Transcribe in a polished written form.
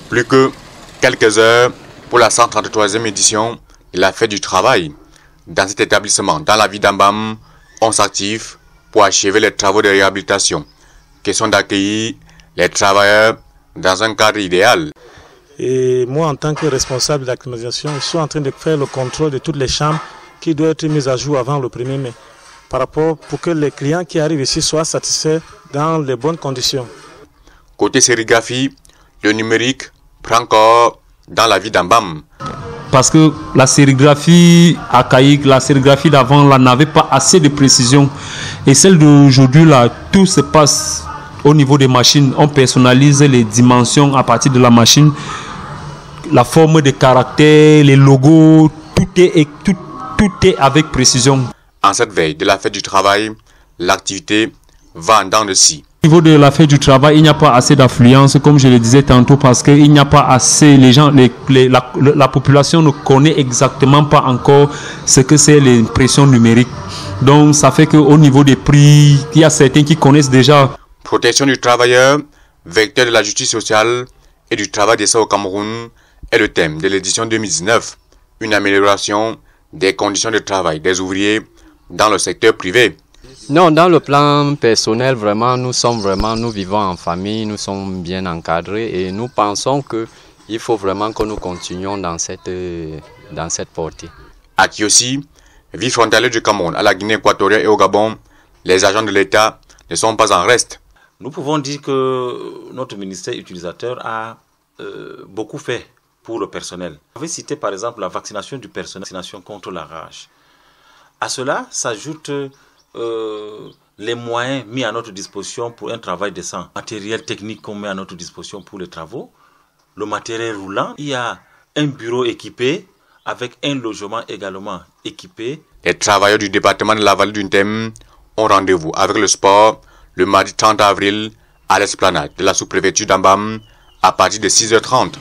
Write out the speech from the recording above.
Plus que quelques heures pour la 133e édition de la fête du travail. Dans cet établissement, dans la ville d'Ambam, on s'active pour achever les travaux de réhabilitation. Question d'accueillir les travailleurs dans un cadre idéal. Et moi, en tant que responsable d'acclimatisation, je suis en train de faire le contrôle de toutes les chambres qui doivent être mises à jour avant le 1er mai. Par rapport pour que les clients qui arrivent ici soient satisfaits dans les bonnes conditions. Côté sérigraphie, le numérique prend corps dans la ville d'Ambam. Parce que la sérigraphie archaïque, la sérigraphie d'avant là, n'avait pas assez de précision. Et celle d'aujourd'hui, là, tout se passe au niveau des machines. On personnalise les dimensions à partir de la machine. La forme des caractères, les logos, tout est avec précision. En cette veille de la fête du travail, l'activité va en dents de scie. Au niveau de la fête du travail, il n'y a pas assez d'affluence, comme je le disais tantôt, parce qu'il n'y a pas assez, la population ne connaît exactement pas encore ce que c'est l'impression numérique. Donc ça fait qu'au niveau des prix, il y a certains qui connaissent déjà. Protection du travailleur, vecteur de la justice sociale et du travail décent au Cameroun est le thème de l'édition 2019. Une amélioration des conditions de travail des ouvriers dans le secteur privé. Non, dans le plan personnel, vraiment, nous vivons en famille, nous sommes bien encadrés et nous pensons qu'il faut vraiment que nous continuions dans cette portée. À Kiossi, ville frontalière du Cameroun, à la Guinée équatoriale et au Gabon, les agents de l'État ne sont pas en reste. Nous pouvons dire que notre ministère utilisateur a beaucoup fait pour le personnel. On avait cité par exemple la vaccination du personnel, la vaccination contre la rage. À cela s'ajoutent les moyens mis à notre disposition pour un travail décent. Matériel technique qu'on met à notre disposition pour les travaux, le matériel roulant. Il y a un bureau équipé avec un logement également équipé. Les travailleurs du département de la vallée du Thème ont rendez-vous avec le sport le mardi 30 avril à l'esplanade de la sous-préfecture d'Ambam à partir de 6h30.